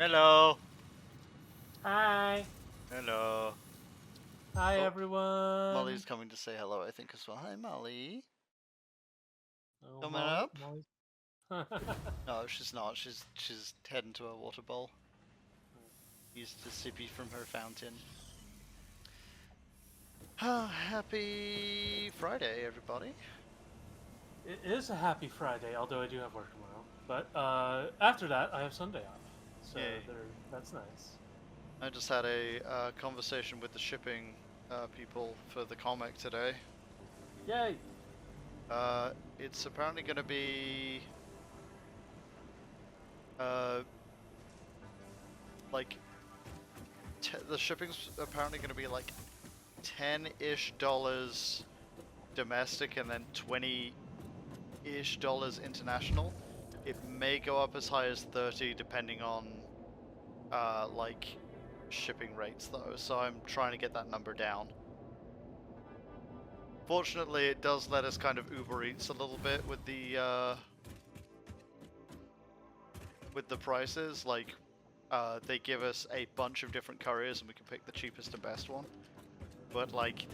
Hello. Hi. Hello. Hi, Oh, everyone. Molly's coming to say hello, I think, as well. Hi, Molly. Oh, Coming Molly. up? Molly. No, she's not. She's heading to her water bowl. Used to sippy from her fountain. Happy Friday, everybody. It is a happy Friday, although I do have work tomorrow. But after that, I have Sunday off. So Yay. that's nice. I just had a conversation with the shipping people for the comic today. Yay. It's apparently going to be uh, like the shipping's apparently going to be like 10-ish dollars domestic and then 20-ish dollars international. It may go up as high as 30 depending on like shipping rates though, so I'm trying to get that number down. Fortunately, it does let us kind of Uber Eats a little bit with the prices. Like they give us a bunch of different couriers and we can pick the cheapest and best one. But like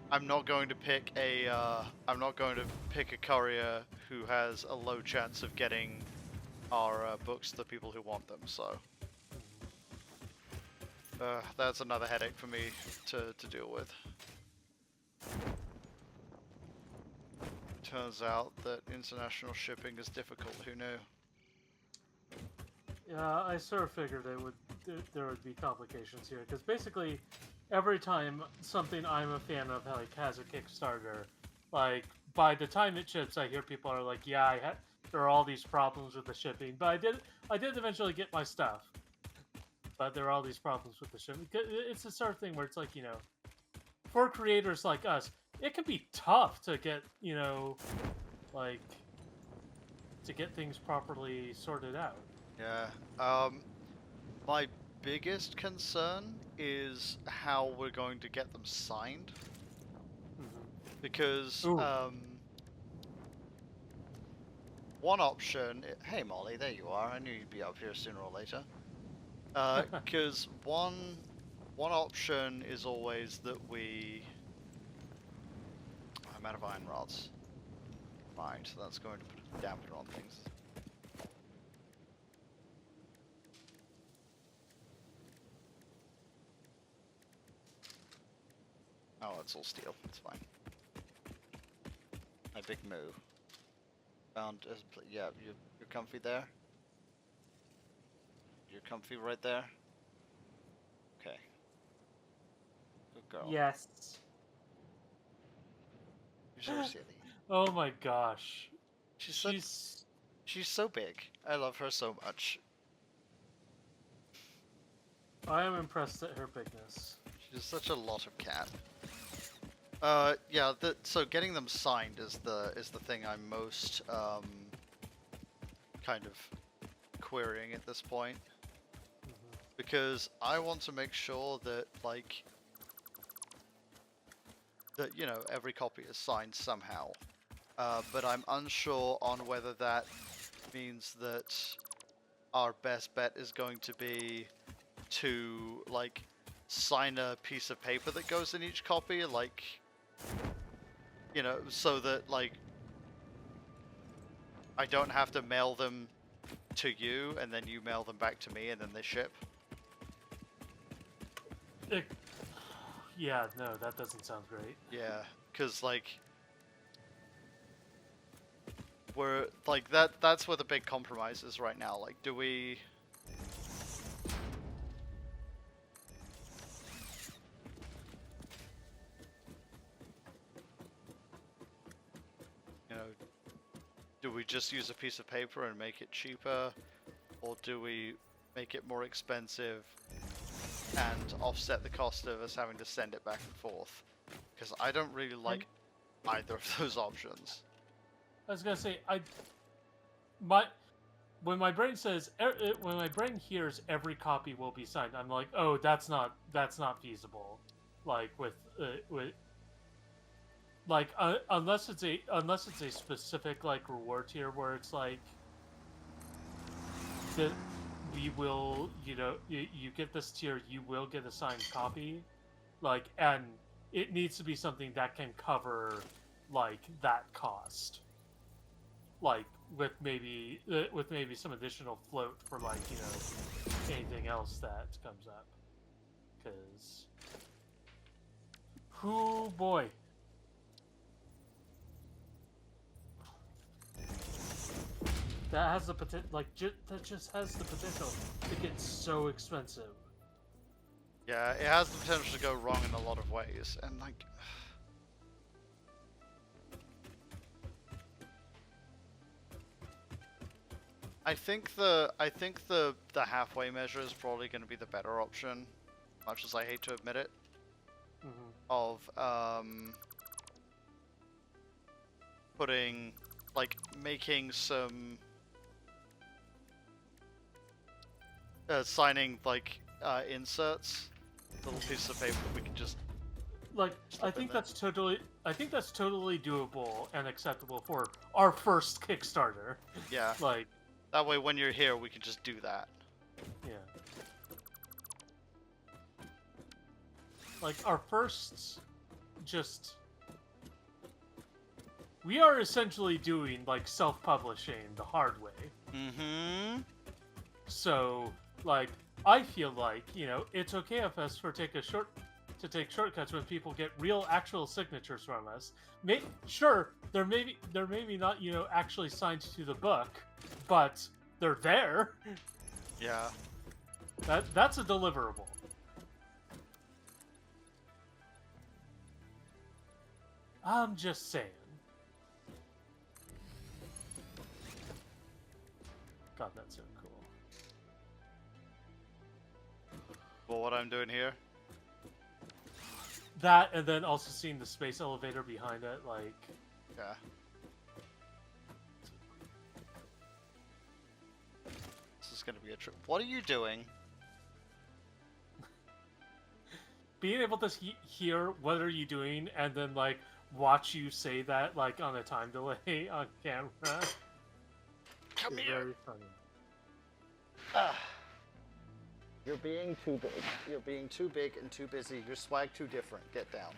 I'm not going to pick a courier who has a low chance of getting our books to the people who want them. So that's another headache for me to deal with. Turns out that international shipping is difficult. Who knew? Yeah, I sort of figured there would be complications here because basically every time something I'm a fan of like has a Kickstarter, like by the time it ships, I hear people are like, "Yeah, there are all these problems with the shipping," but I did eventually get my stuff. But there are all these problems with the shipping. It's the sort of thing where it's like, for creators like us, it can be tough to get, like to get things properly sorted out. Yeah. My biggest concern is how we're going to get them signed because Ooh. one option. Hey Molly, there you are. I knew you'd be up here sooner or later. Because one option is always that I'm out of iron rods. Fine, so that's going to put a dampener on things. Oh, it's all steel. It's fine. My big moo. Found yeah, you're comfy there. You're comfy right there. Okay, good girl. Yes. You're so silly. Oh my gosh. She's so She's. she's so big. I love her so much. I am impressed at her bigness. She's such a lot of cat. Yeah. So getting them signed is the thing I'm most kind of querying at this point because I want to make sure that every copy is signed somehow. But I'm unsure on whether that means that our best bet is going to be to sign a piece of paper that goes in each copy, so that I don't have to mail them to you and then you mail them back to me and then they ship. It, yeah, no, that doesn't sound great. Yeah, because we're that's where the big compromise is right now. Like, do we you know do we just use a piece of paper and make it cheaper, or do we make it more expensive and offset the cost of us having to send it back and forth? Because I don't really I, like either of those options. I was gonna say, my when my brain says when my brain hears every copy will be signed, I'm like, oh, that's not feasible. Like with like unless it's a specific like reward tier where it's like the we will, you get this tier, you will get a signed copy, like, and it needs to be something that can cover, like, that cost, like, with maybe some additional float for, like, anything else that comes up, because, oh boy. That has the potential, like, that just has the potential to get so expensive. Yeah, it has the potential to go wrong in a lot of ways, and like, I think the halfway measure is probably going to be the better option, much as I hate to admit it. Mm-hmm. Of putting, like, making some signing like inserts, little pieces of paper that we can just Like, I think that's totally doable and acceptable for our first Kickstarter. Yeah. Like, that way when you're here we can just do that. yeah. Like, our first, just, we are essentially doing, like, self-publishing the hard way. Mm-hmm. So, like, I feel like, it's okay of us to take shortcuts when people get real, actual signatures from us. Sure, they're maybe not, actually signed to the book, but they're there. Yeah. That's a deliverable. I'm just saying. God, that's so cool. Well, what I'm doing here? That, and then also seeing the space elevator behind it, like... Yeah. This is gonna be a trip. What are you doing? Being able to hear what are you doing, and then, like, watch you say that, like, on a time delay on camera. Come here! Very funny. Ah. You're being too big. You're being too big and too busy. Your swag too different. Get down.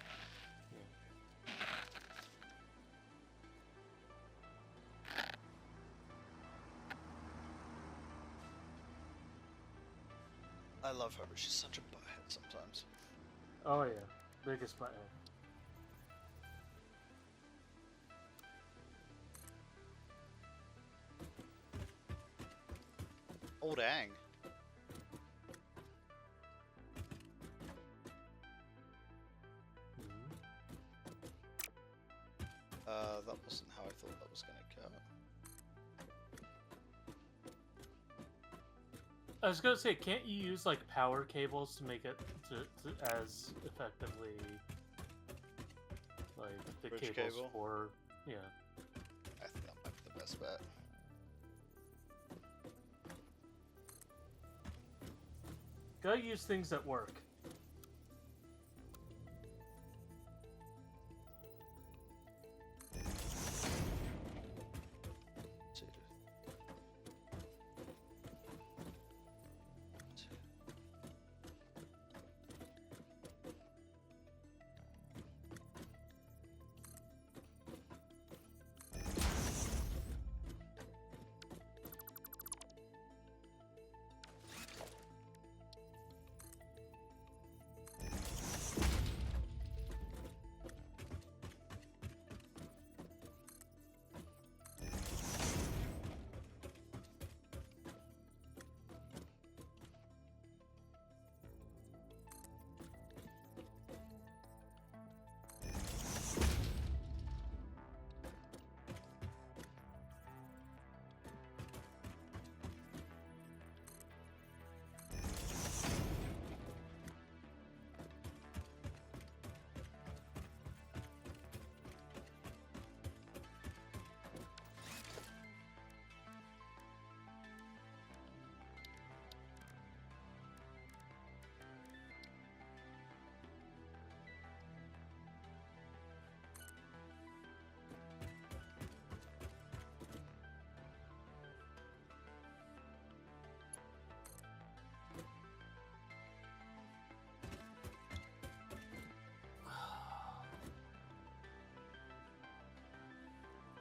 I love her, but she's such a butthead sometimes. Oh yeah, biggest button. Oh dang. That wasn't how I thought that was gonna go. I was gonna say, can't you use like power cables to make it to as effectively like the Bridge cables cable? for yeah. I think that might be the best bet. Gotta use things that work.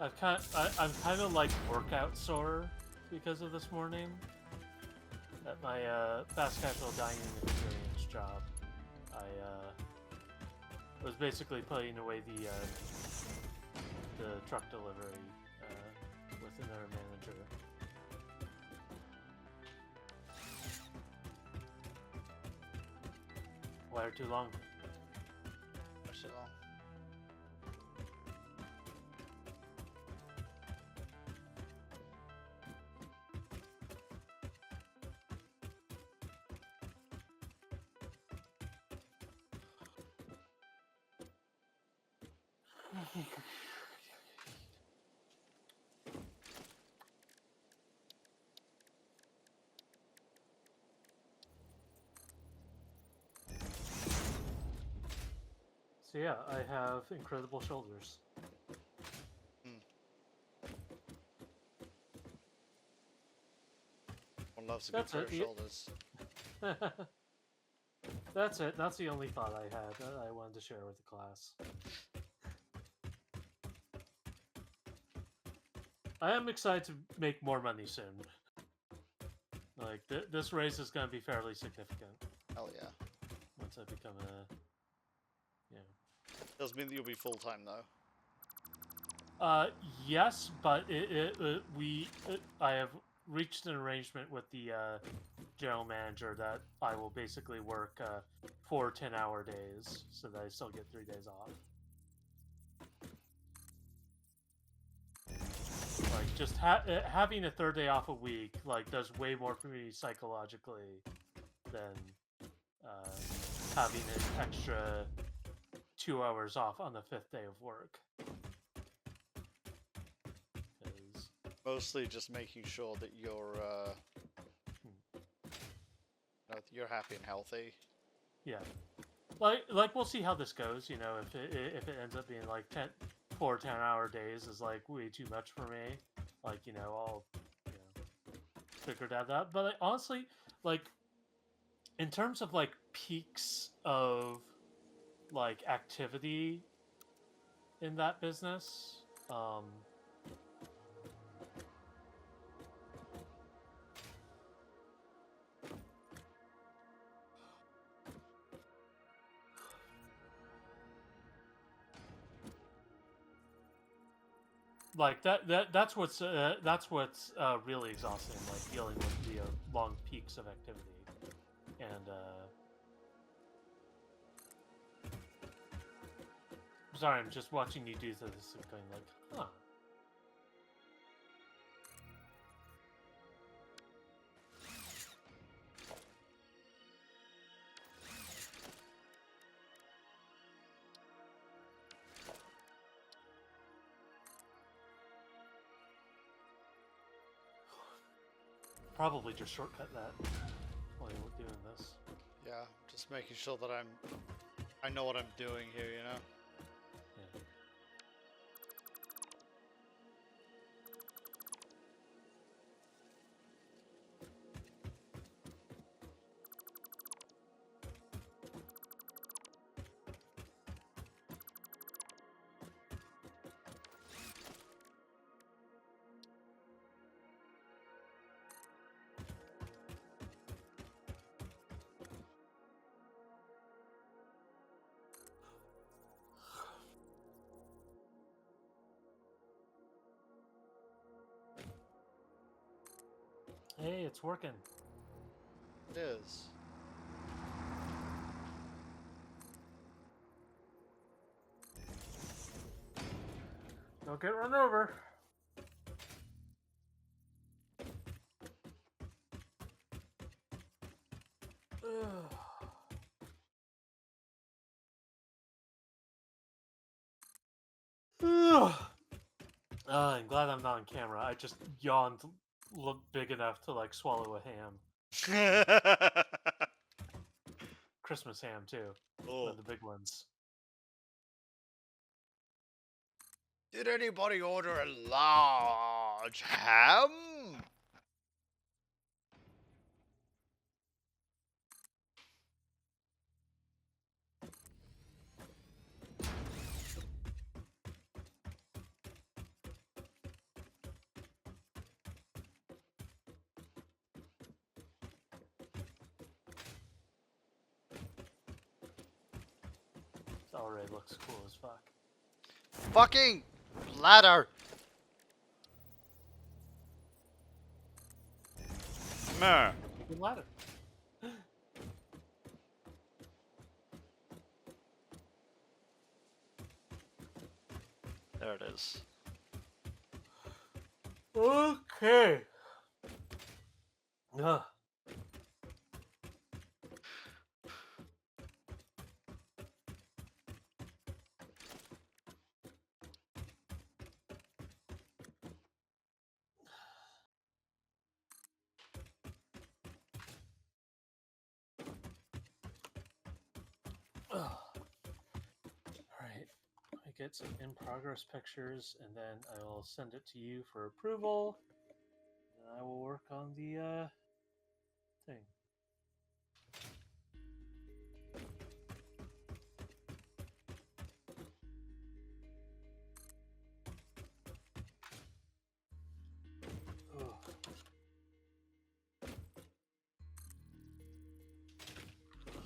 I'm kind of like workout sore because of this morning. At my fast casual dining experience job, I was basically putting away the truck delivery with another manager. Why are too long? What's it long? So yeah, I have incredible shoulders. Hmm. One loves a good That's pair it. of shoulders. That's it. That's the only thought I had that I wanted to share with the class. I am excited to make more money soon. Like, this raise is going to be fairly significant Hell yeah. once I become a... Doesn't mean that you'll be full time though. Yes, but I have reached an arrangement with the general manager that I will basically work 4 10-hour days so that I still get 3 days off. Like, just having a third day off a week, like, does way more for me psychologically than having an extra 2 hours off on the 5th day of work. Mostly just making sure that you're you're happy and healthy. Yeah. Like we'll see how this goes, you know, if it ends up being like 4 10-hour days is like way too much for me. Like, you know, I'll figure that out. But honestly, like in terms of like peaks of like activity in that business, like that's what's really exhausting, like dealing with the long peaks of activity, and sorry, I'm just watching you do this and going like, huh. Probably just shortcut that while you're doing this. Yeah, just making sure that I know what I'm doing here, you know? Yeah. Hey, it's working. It is. Don't get run over. I'm glad I'm not on camera. I just yawned big enough to like swallow a ham. Christmas ham too. Oh. One of the big ones. Did anybody order a large ham? already looks cool as fuck. Fucking ladder! Meh. Good ladder. There it is. Okay. Ugh. Ugh. Alright. I get some in progress pictures and then I will send it to you for approval. And I will work on the thing.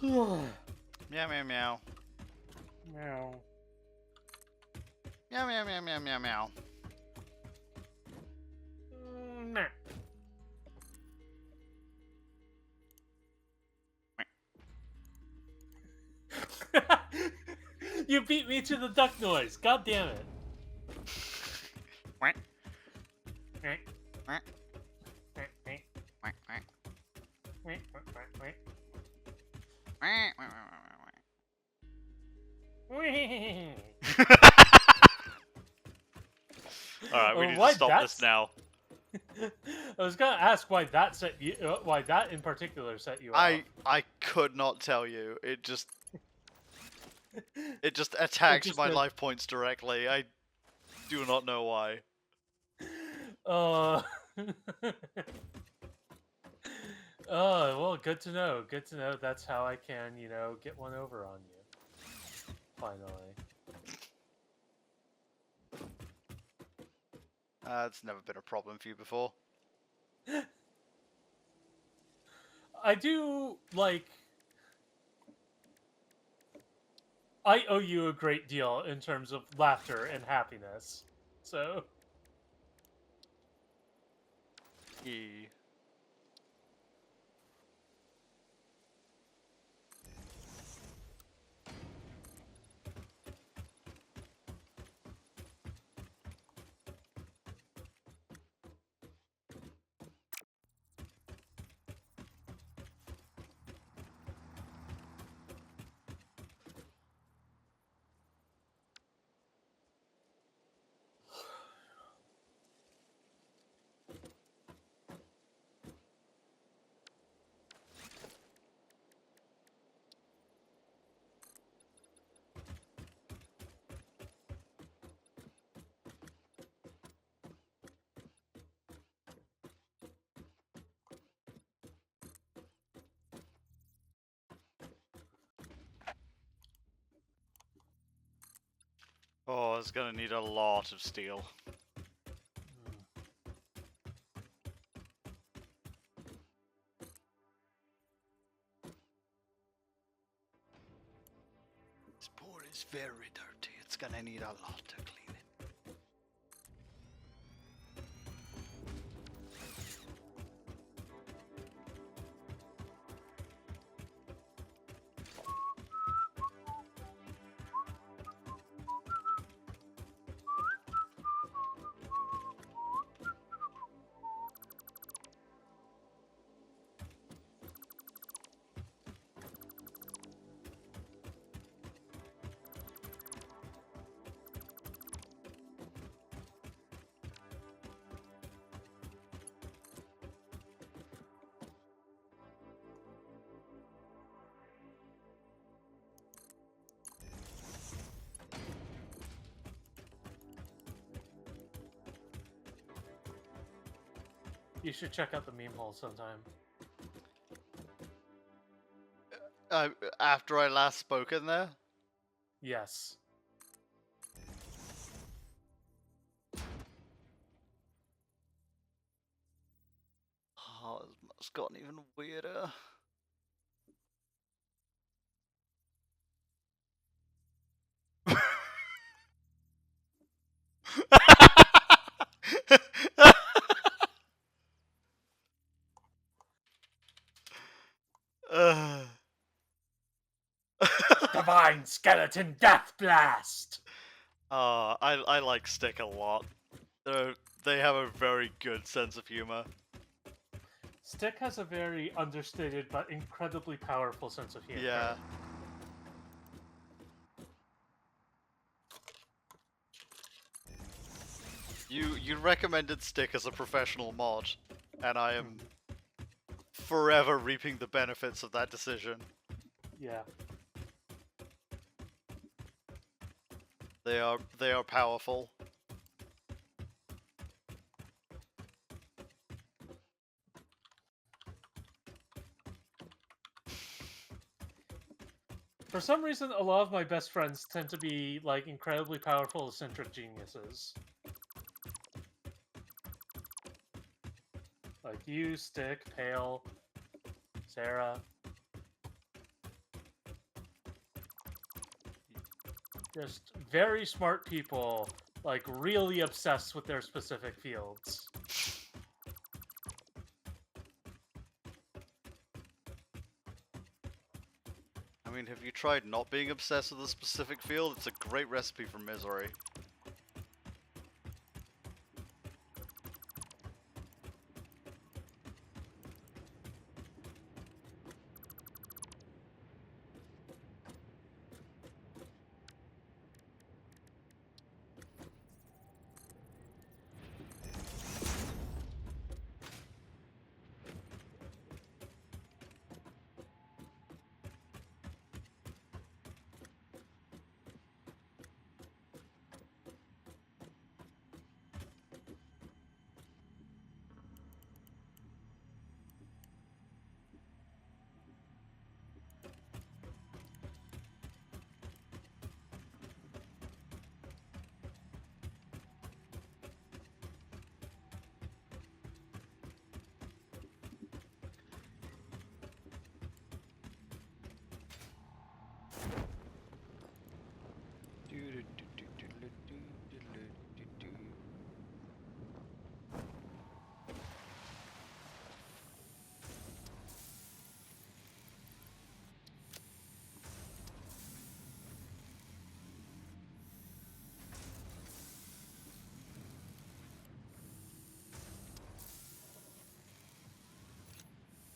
Ugh. Meow meow meow. Meow. Meow meow meow meow meow meow. Nah. You beat me to the duck noise. God damn it. Quack, Quack, quack, quack, quack, quack, quack. quack, quack, quack, quack. Quack, quack, Alright, we need to Why stop this now. I was gonna ask why that set you, why that in particular set you off. I could not tell you. It just It attacks just my did. life points directly. I do not know why. Oh, well, good to know. Good to know. That's how I can, get one over on you. Finally. It's never been a problem for you before. I do like. I owe you a great deal in terms of laughter and happiness. So. E. Oh, it's gonna need a lot of steel. This board is very dirty. It's gonna need a lot to clean it. You should check out the meme hole sometime. After I last spoke in there? Yes. Oh, it's gotten even weirder. Ugh. Divine Skeleton Death Blast! I like Stick a lot. They have a very good sense of humor. Stick has a very understated but incredibly powerful sense of humor. Yeah. You recommended Stick as a professional mod, and I am forever reaping the benefits of that decision. Yeah. They are powerful. For some reason, a lot of my best friends tend to be, like, incredibly powerful eccentric geniuses. Like you, Stick, Pale, Sarah. Just very smart people, like, really obsessed with their specific fields. I mean, have you tried not being obsessed with a specific field? It's a great recipe for misery.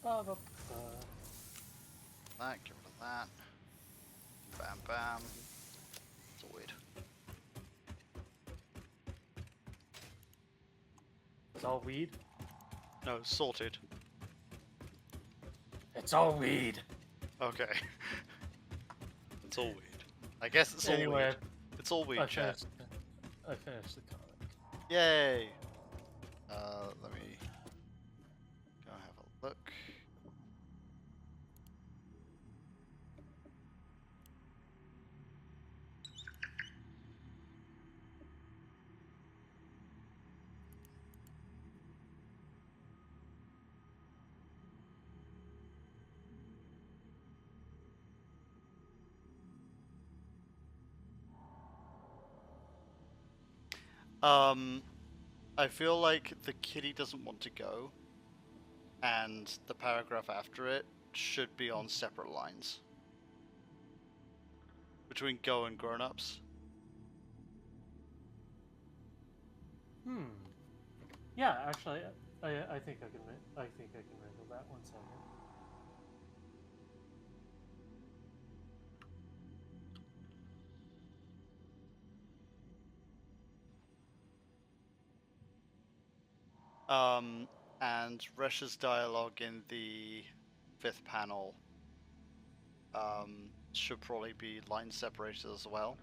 Ba-ba-ba. That, get rid of that. Bam, bam. Zoid. It's all weed? No, sorted. It's all weed! Okay. It's all weed. I guess it's all Anyway, weed. It's all weed, chat. I finished the comic. Yay! Let me go have a look. I feel like the kitty doesn't want to go, and the paragraph after it should be on separate lines. Between go and grown-ups. Yeah, actually, I think I can wrangle that 1 second. And Resh's dialogue in the 5th panel should probably be line separated as well.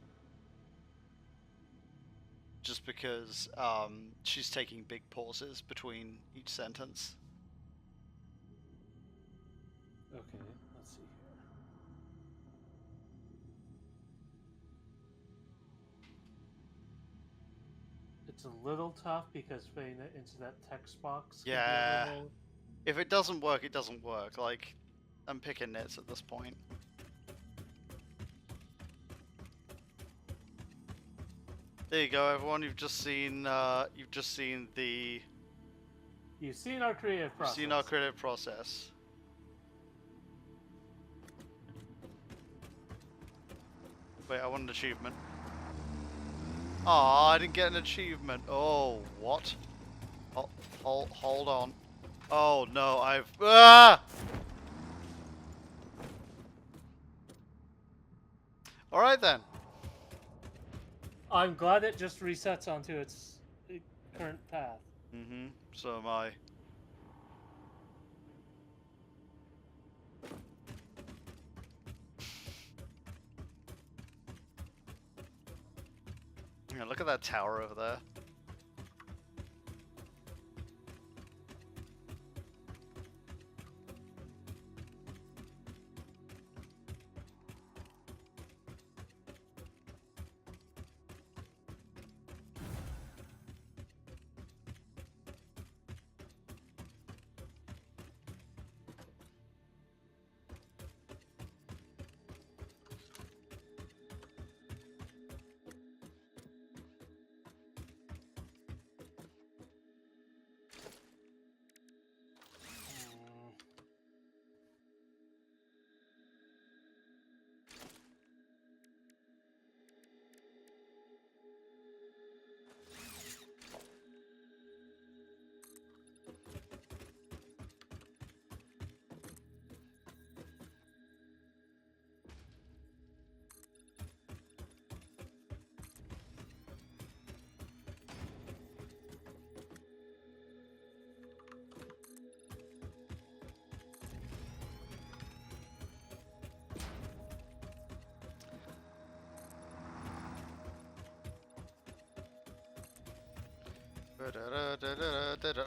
Just because she's taking big pauses between each sentence. Okay, let's see here. It's a little tough because fitting it into that text box can Yeah. be a little... If it doesn't work, it doesn't work. Like, I'm picking nits at this point. There you go, everyone. You've just seen the. You've seen our creative process. Seen our creative process. Wait, I want an achievement. Aw, I didn't get an achievement. Oh, what? Hold on. Oh no, I've... Ah! Alright then. I'm glad it just resets onto its current path. Mm-hmm, so am I. Yeah, look at that tower over there.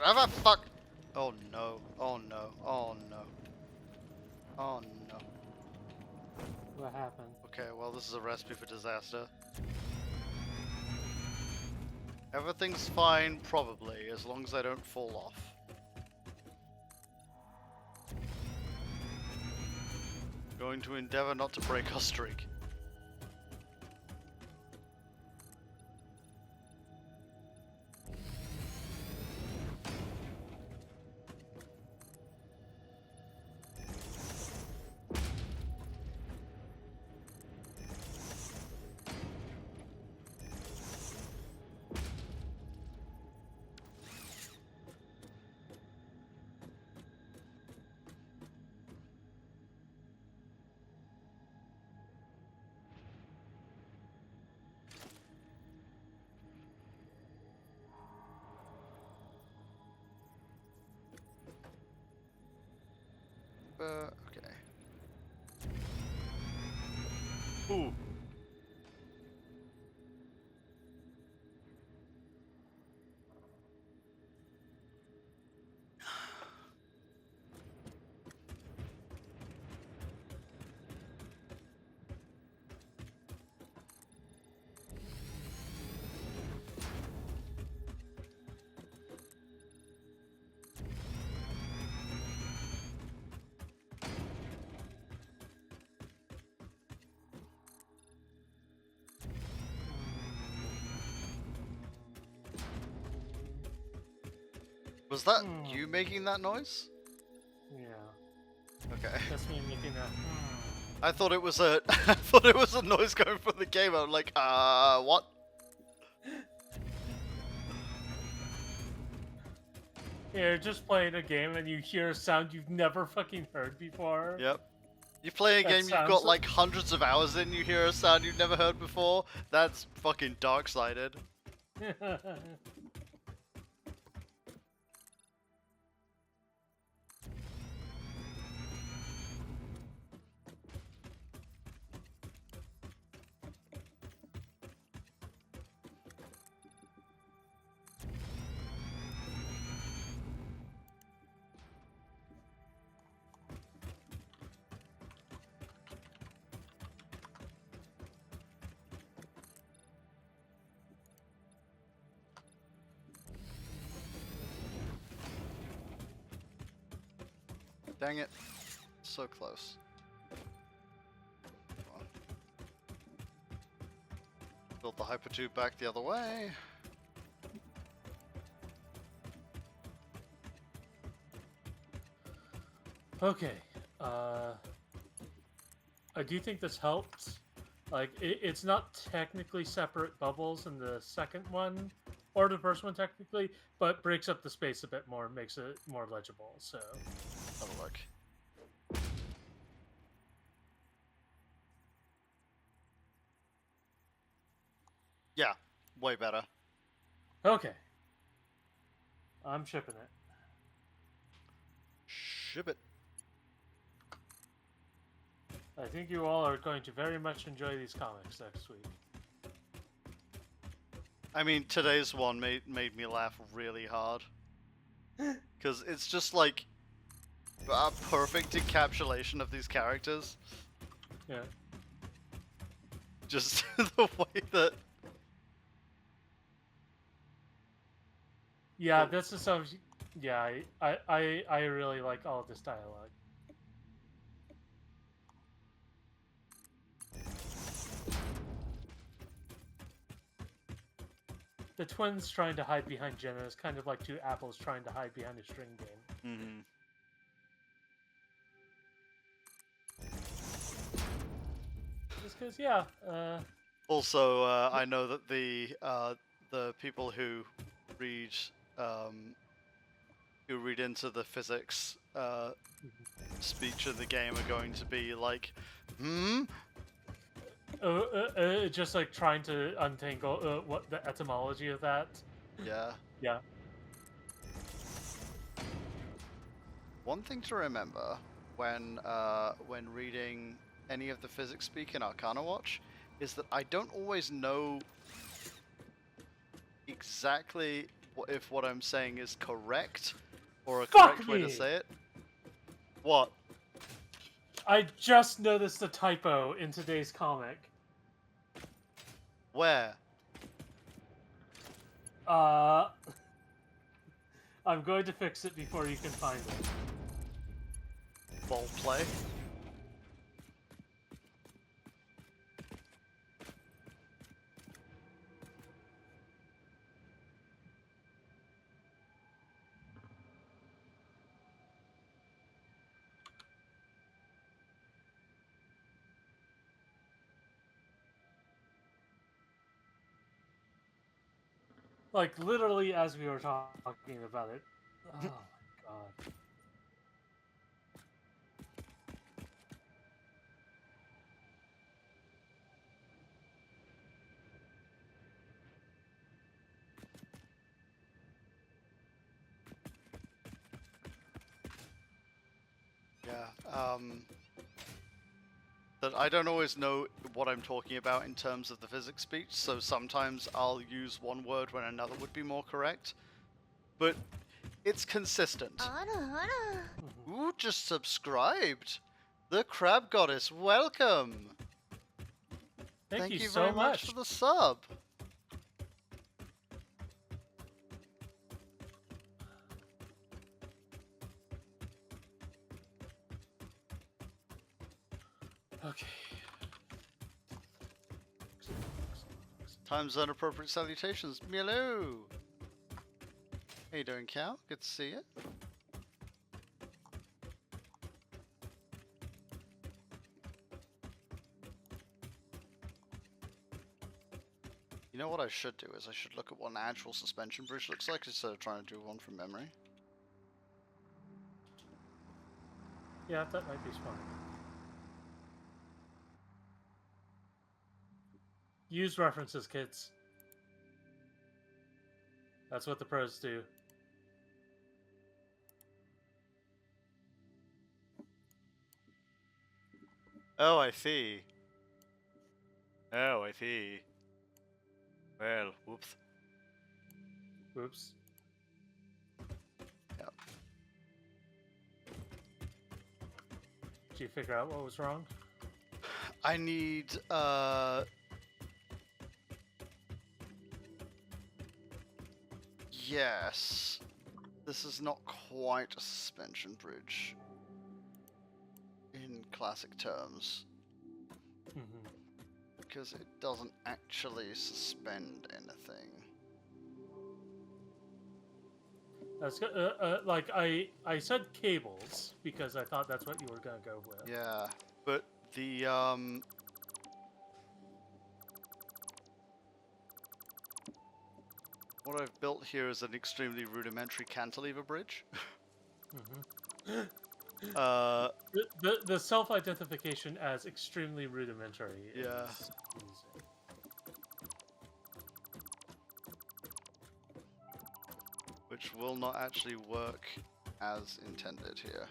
Ah, fuck! Oh no, oh no, oh no. Oh no. What happened? Okay, well this is a recipe for disaster. Everything's fine, probably, as long as I don't fall off. Going to endeavor not to break our streak. Okay. Ooh. Was that you making that noise? Yeah. Okay. That's me making that. I thought it was a I thought it was a noise coming from the game. I'm like, what? You're just playing a game and you hear a sound you've never fucking heard before. Yep. You play a That game you've sounds got like hundreds of hours in, you hear a sound you've never heard before. That's fucking dark-sided. Dang it. So close. Come on. Build the hypertube back the other way. Okay. I do think this helps Like, it's not technically separate bubbles in the second one, or the first one technically, but breaks up the space a bit more, makes it more legible, so... Have a look. Yeah, way better. Okay. I'm shipping it. Ship it. I think you all are going to very much enjoy these comics next week. I mean, today's one made me laugh really hard. Because it's just like a perfect encapsulation of these characters. Yeah. Just the way that... Yeah, Oh. this is some... Yeah, I really like all of this dialogue. The twins trying to hide behind Jenna is kind of like two apples trying to hide behind a string game. Mm-hmm. Just because, yeah, Also, I know that the people who read into the physics speech of the game are going to be like, just like trying to untangle what the etymology of that. Yeah. Yeah. One thing to remember when reading any of the physics speak in Arcana Watch is that I don't always know exactly if what I'm saying is correct or a correct way to say it. What? I just noticed a typo in today's comic. Where? I'm going to fix it before you can find it. Ball play? Like, literally as we were talking about it. Oh my god. Yeah, that I don't always know what I'm talking about in terms of the physics speech, so sometimes I'll use one word when another would be more correct. But it's consistent. Ooh, just subscribed. The Crab Goddess, welcome. Thank you you so very much for the sub. Okay. Time zone appropriate salutations. Hello. How you doing, Cal? Good to see you. You know what I should do is I should look at what an actual suspension bridge looks like instead of trying to do one from memory. Yeah, that might be smart. Use references, kids. That's what the pros do. Oh, I see. Oh, I see. Well, whoops. Oops. Yep. Did you figure out what was wrong? I need, yes. This is not quite a suspension bridge in classic terms. Mm-hmm. Because it doesn't actually suspend anything. That's like I said cables because I thought that's what you were gonna go with. Yeah, but the What I've built here is an extremely rudimentary cantilever bridge. Mm-hmm. uh, The self-identification as extremely rudimentary Yeah. is amusing. which will not actually work as intended here.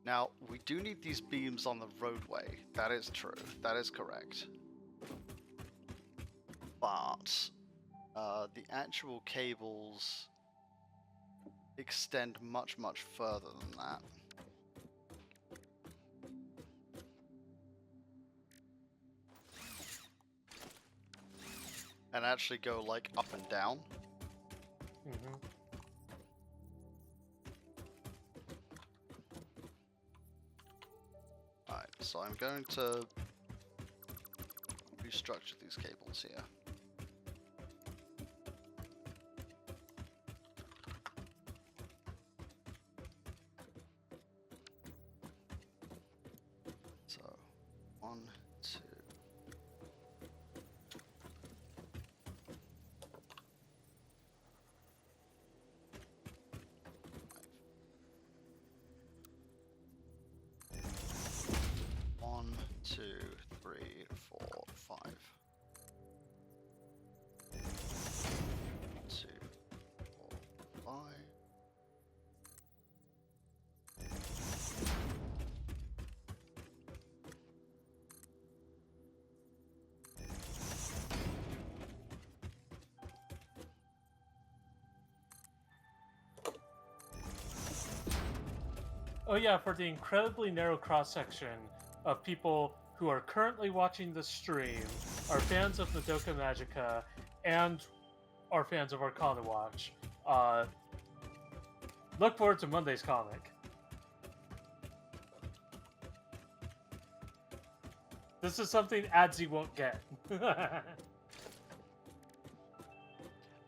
Now, we do need these beams on the roadway. That is true. That is correct. But the actual cables extend much, much further than that. And actually go, like, up and down. Mm-hmm. Alright, so I'm going to restructure these cables here. So, 1, 2. One, two, three, four, 5. 2, 4, 5. Oh yeah, for the incredibly narrow cross-section of people who are currently watching the stream, are fans of Madoka Magica, and are fans of Arcana Watch, look forward to Monday's comic. This is something Adzi won't get.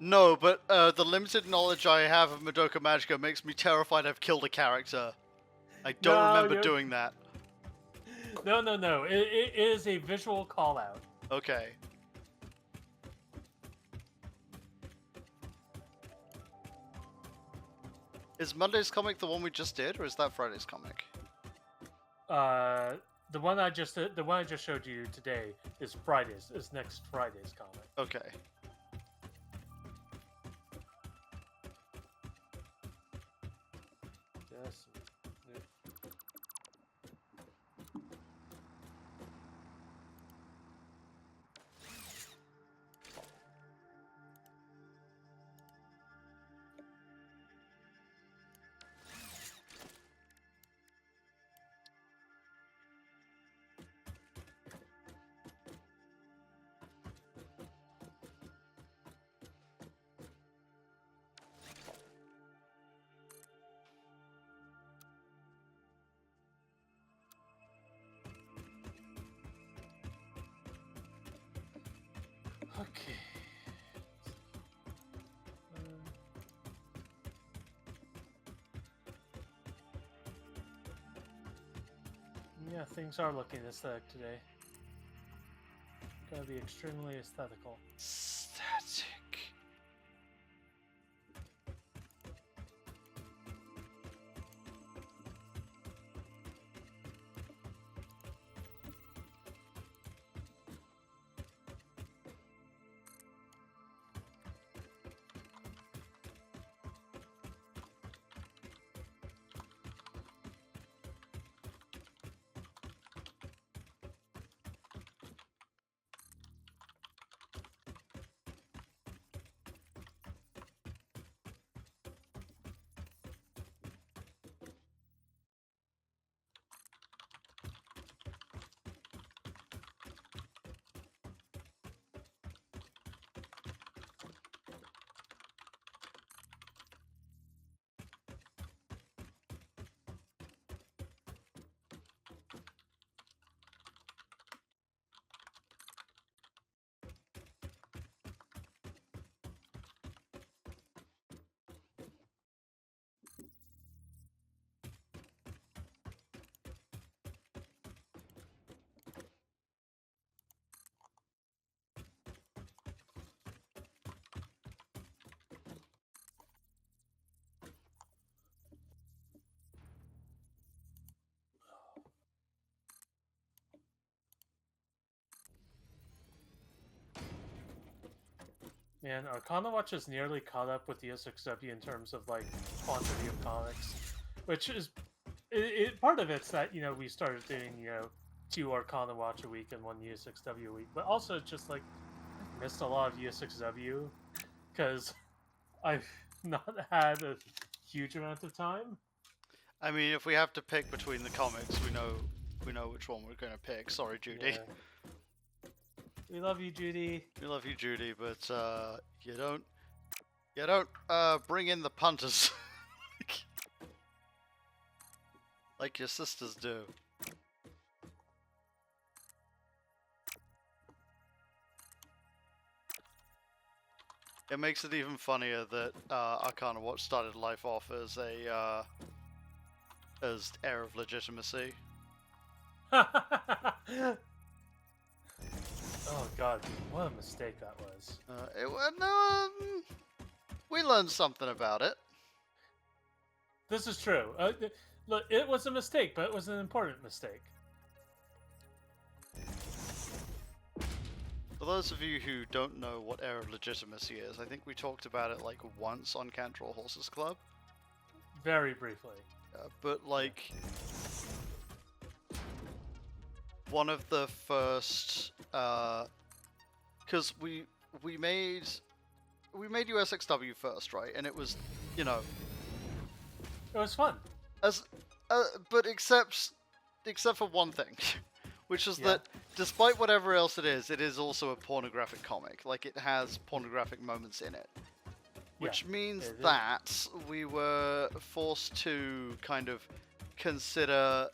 No, but the limited knowledge I have of Madoka Magica makes me terrified I've killed a character. I don't No, remember you're- doing that. No. It is a visual call-out. Okay. Is Monday's comic the one we just did, or is that Friday's comic? The one I just showed you today is next Friday's comic. Okay. Yes. Okay. Yeah, things are looking aesthetic today. Gotta be extremely aesthetical. Static. Man, Arcana Watch is nearly caught up with USXW in terms of like quantity of comics, which is part of it's that we started doing 2 Arcana Watch a week and 1 USXW a week, but also it's just like I've missed a lot of USXW because I've not had a huge amount of time. I mean, if we have to pick between the comics, we know which one we're gonna pick. Sorry, Judy. Yeah. We love you, Judy. We love you, Judy, but you don't bring in the punters like your sisters do. It makes it even funnier that Arcana Watch started life off as a as air of legitimacy. Oh god, what a mistake that was. We learned something about it. This is true. Look, it was a mistake, but it was an important mistake. For those of you who don't know what air of legitimacy is, I think we talked about it like once on Cantrell Horses Club. Very briefly. But like one of the first, because we made USXW first, right? And it was, It was fun. But except for one thing, which is that despite whatever else it is also a pornographic comic. Like, it has pornographic moments in it. Which means that we were forced to kind of consider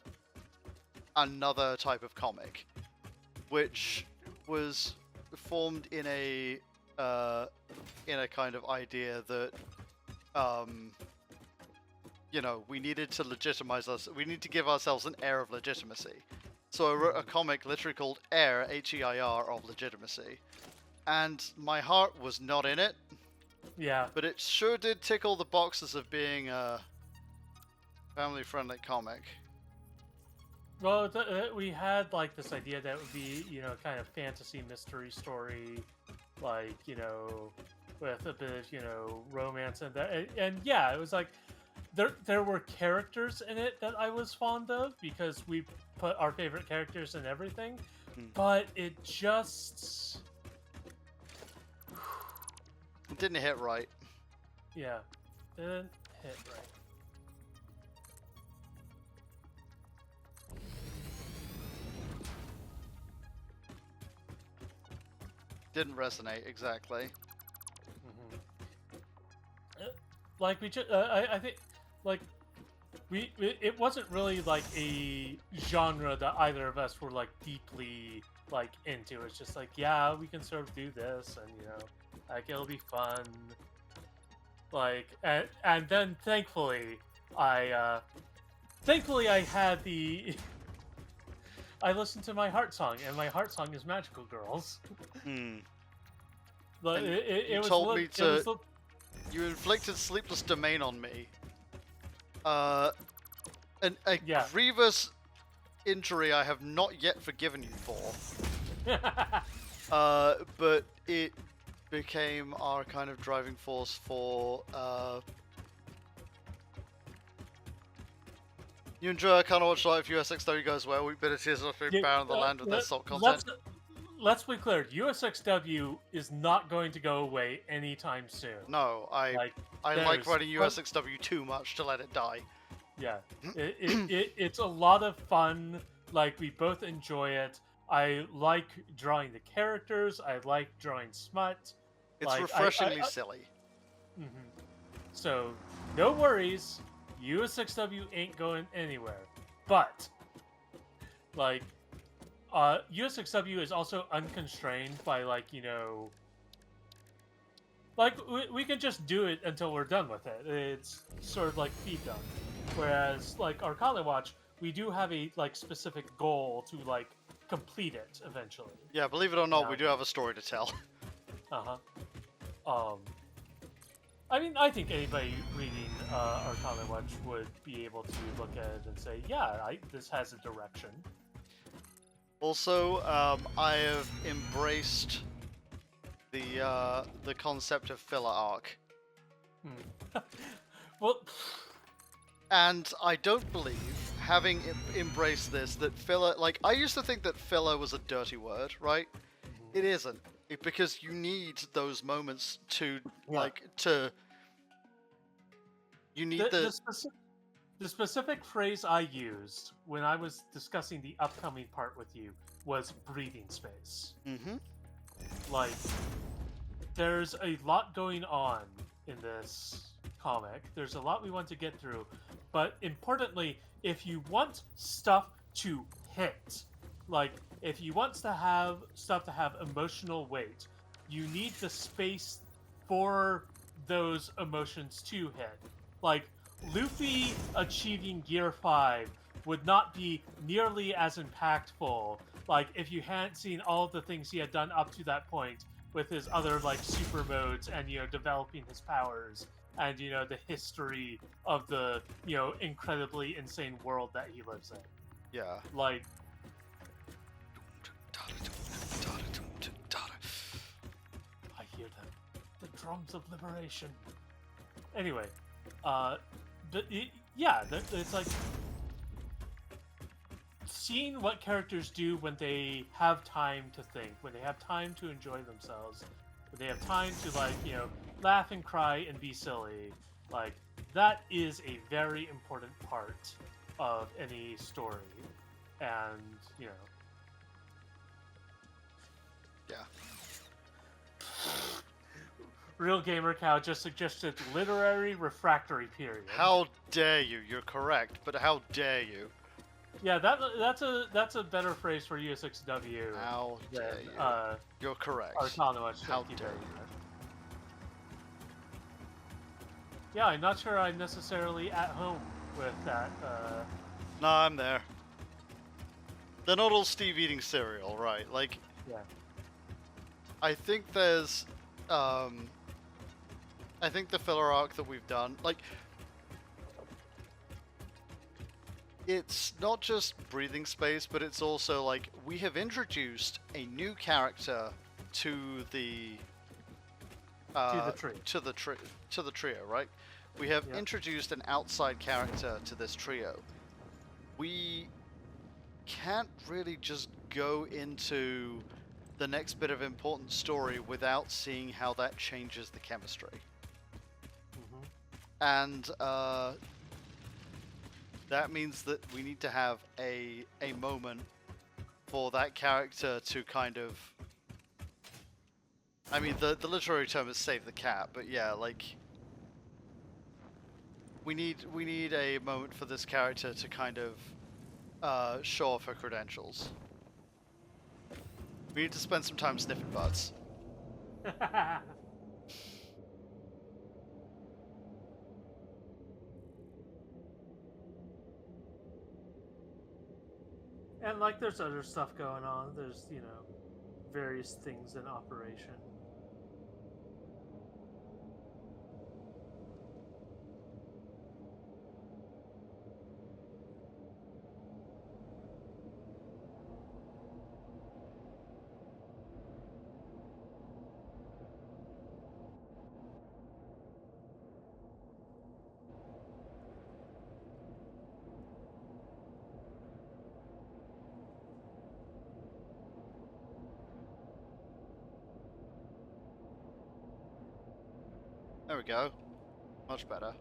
another type of comic, which was formed in a kind of idea that we needed to legitimize us. We need to give ourselves an air of legitimacy. So I wrote a comic literally called Air, H-E-I-R, of Legitimacy. And my heart was not in it. Yeah. But it sure did tick all the boxes of being a family-friendly comic. Well, we had like this idea that it would be, kind of fantasy mystery story, like, with a bit of, romance and that. And yeah, it was like there were characters in it that I was fond of because we put our favorite characters in everything, but it just it didn't hit right. Yeah, didn't hit right. Didn't resonate exactly. Like I think, like it wasn't really like a genre that either of us were like deeply like into. It's just like, yeah, we can sort of do this, and like it'll be fun. Like, and then thankfully I had the I listened to my heart song, and my heart song is Magical Girls. But it told me to. You inflicted Sleepless Domain on me. A grievous injury I have not yet forgiven you for. But it became our kind of driving force for. You enjoy Arcana Watch Live, USXW goes well. We bid it is off being bound on the land with their salt content. Let's be clear. USXW is not going to go away anytime soon. No, I like writing USXW too much to let it die. Yeah, it's a lot of fun. Like, we both enjoy it. I like drawing the characters. I like drawing smut. It's refreshingly silly. So, no worries. USXW ain't going anywhere. But, like, USXW is also unconstrained by, like, like, we can just do it until we're done with it. It's sort of like feed done. Whereas, like, Arcana Watch, we do have a, like, specific goal to, like, complete it eventually. Yeah, believe it or not, we do have a story to tell. I mean, I think anybody reading Arcana Watch would be able to look at it and say, yeah, this has a direction. Also, I have embraced the concept of filler arc. Well, And I don't believe, having embraced this, that filler, like, I used to think that filler was a dirty word, right? It isn't. Because you need those moments to, Yeah. you need the specific phrase I used when I was discussing the upcoming part with you was breathing space. Mm-hmm. Like, there's a lot going on in this comic. There's a lot we want to get through, but importantly, if you want stuff to hit, like if you want to have stuff to have emotional weight, you need the space for those emotions to hit. Like Luffy achieving Gear 5 would not be nearly as impactful like if you hadn't seen all of the things he had done up to that point with his other like super modes and developing his powers and the history of the incredibly insane world that he lives in. Yeah. Like I hear them, the drums of liberation. Anyway, it's like seeing what characters do when they have time to think, when they have time to enjoy themselves, when they have time to laugh and cry and be silly, like that is a very important part of any story. And Yeah. Real Gamer Cow just suggested literary refractory period. How dare you? You're correct, but how dare you? Yeah, that's a better phrase for U6W. How dare you? You're correct. Autonomous. How Thank you dare very you? much. Yeah, I'm not sure I'm necessarily at home with that. No, I'm there. They're not all Steve eating cereal, right? Like, Yeah. I think there's, I think the filler arc that we've done, like, it's not just breathing space, but it's also like we have introduced a new character to the to the trio, right? We have introduced an outside character to this trio. We can't really just go into the next bit of important story without seeing how that changes the chemistry. And that means that we need to have a moment for that character to kind of... I mean, the literary term is save the cat, but yeah, like... We need a moment for this character to kind of show off her credentials. We need to spend some time sniffing butts. And like there's other stuff going on. There's, various things in operation. There we go. Much better.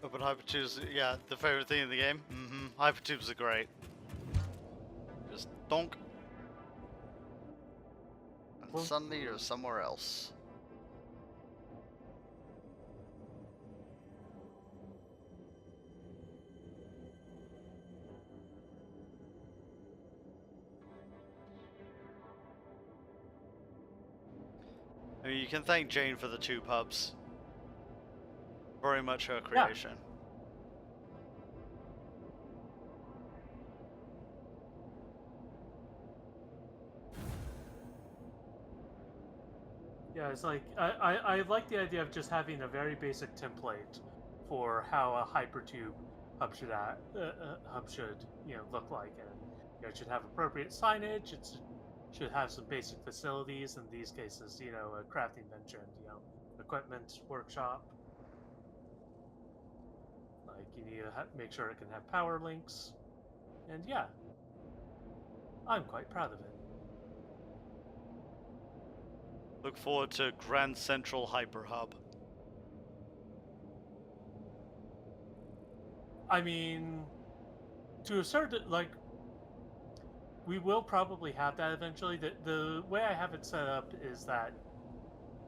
Open hypertubes, yeah, the favorite thing in the game. Hypertubes are great. Just Donk. And Well- suddenly you're somewhere else. I mean, you can thank Jane for the 2 pubs. Very much her creation. Yeah, it's like I like the idea of just having a very basic template for how a hypertube hub should look like, and it should have appropriate signage. Should have some basic facilities. In these cases, a crafting bench and equipment workshop. Like you need to make sure it can have power links, and yeah, I'm quite proud of it. Look forward to Grand Central Hyper Hub. I mean, to a certain we will probably have that eventually. The way I have it set up is that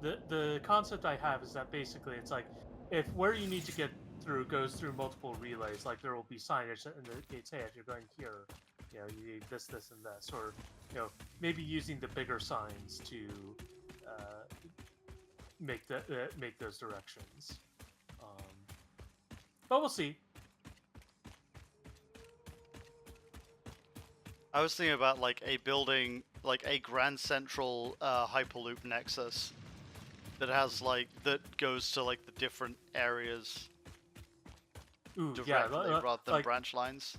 the concept I have is that basically it's like if where you need to get through goes through multiple relays, like there will be signage that indicates, hey, if you're going here, you need this, this, and this, or maybe using the bigger signs to make those directions. But we'll see. I was thinking about like a building, like a Grand Central Hyperloop Nexus that has that goes to like the different areas Ooh, directly yeah, rather than branch lines.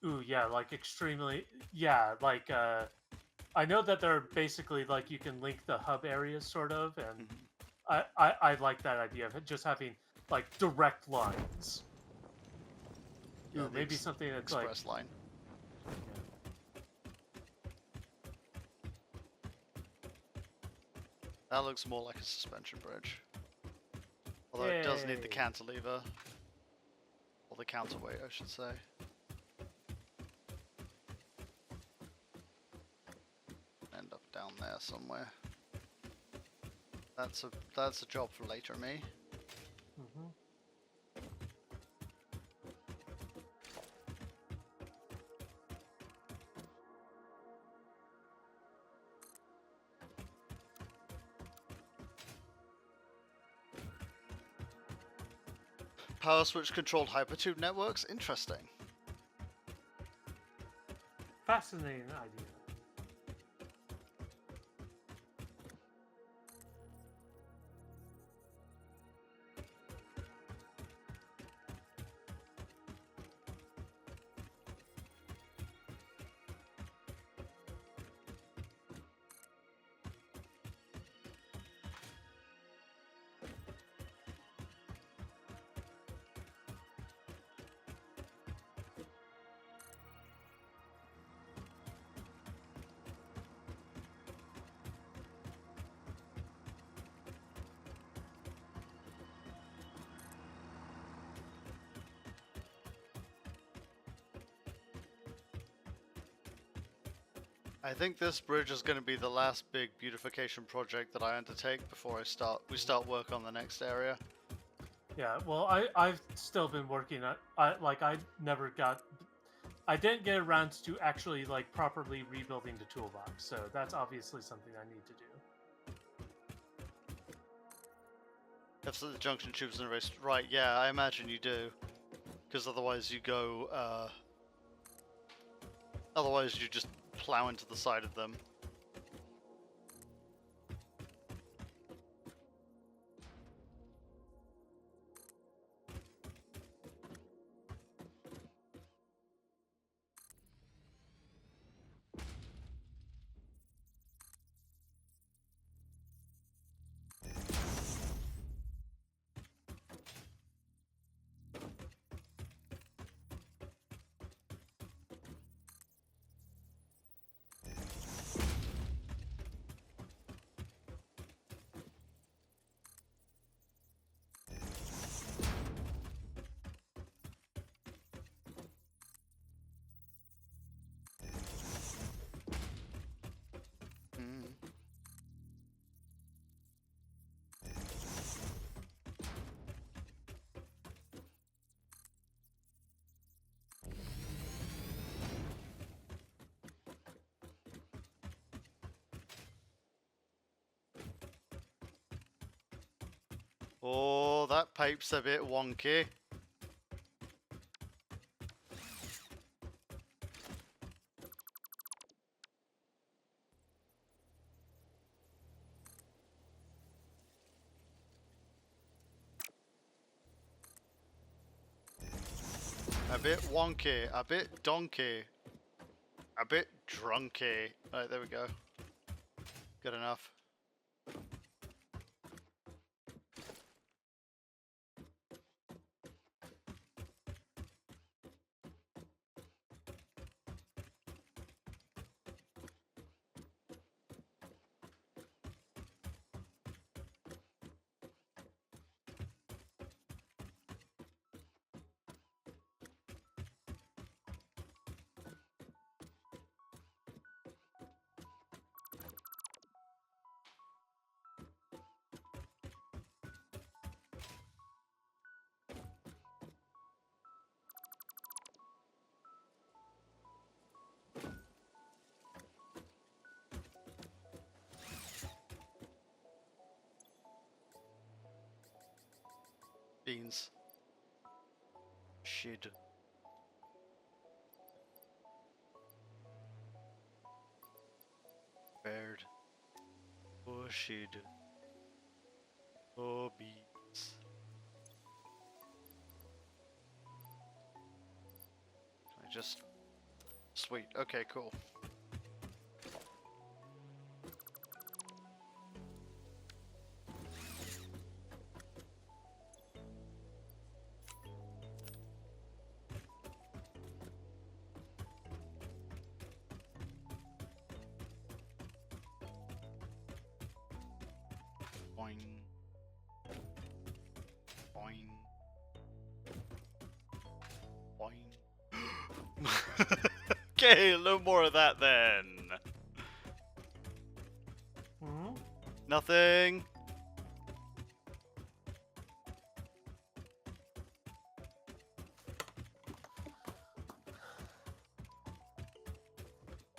Ooh, yeah, extremely, yeah, I know that they're basically you can link the hub areas sort of, and I like that idea of just having direct lines. Yeah, Ooh, maybe something that's express line. That looks more like a suspension bridge. Although it does need the cantilever. Or the counterweight, I should say. End up down there somewhere. That's a job for later, me. Mm-hmm. Power switch controlled hypertube networks? Interesting. Fascinating idea. I think this bridge is going to be the last big beautification project that I undertake before we start work on the next area. Yeah, well, I've still been working on. I didn't get around to actually properly rebuilding the toolbox, so that's obviously something I need to do. If the junction tubes in the race, right? Yeah, I imagine you do, because otherwise you go. Otherwise you just plow into the side of them. Oh, that pipe's a bit wonky. A bit wonky, a bit donkey, a bit drunky. Right, there we go. Good enough. Beans. Shit. Bird. Oh shit. Oh beans. Can I just... Sweet. Okay, cool. Boing. Boing. Boing. Okay, a little more of that then. Hmm? Nothing.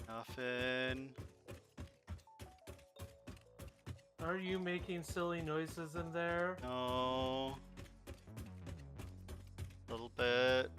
Nothing. Are you making silly noises in there? No. A little bit.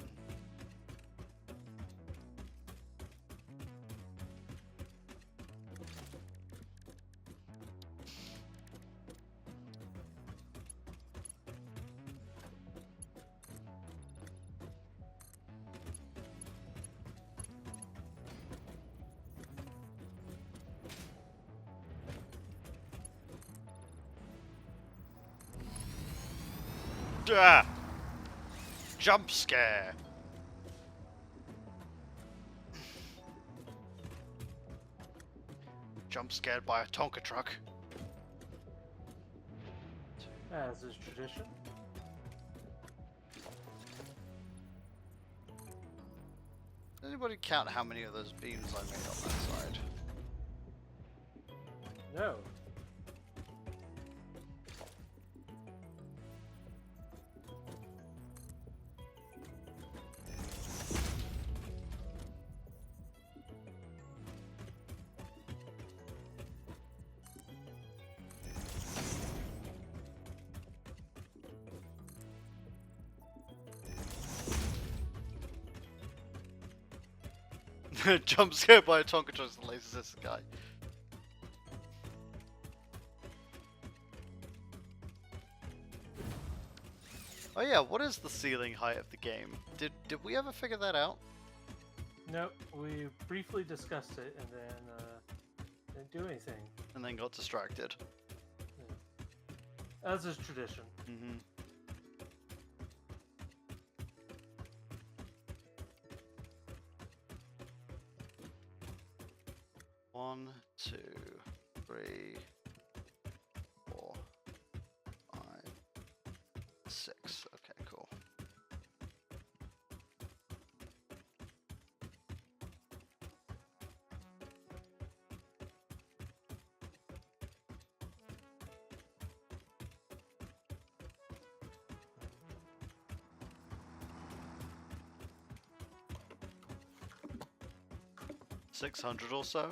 Ah! Jump scare. Jump scared by a Tonka truck. As is tradition. Does anybody count how many of those beams I made on that side? No. Jump scared by a Tonka truck is the lasers guy. Oh yeah, what is the ceiling height of the game? Did we ever figure that out? Nope. We briefly discussed it and then didn't do anything. And then got distracted. As is tradition. Mm-hmm. One, two, three, 4, 5, 6. Okay, cool. $600 or so.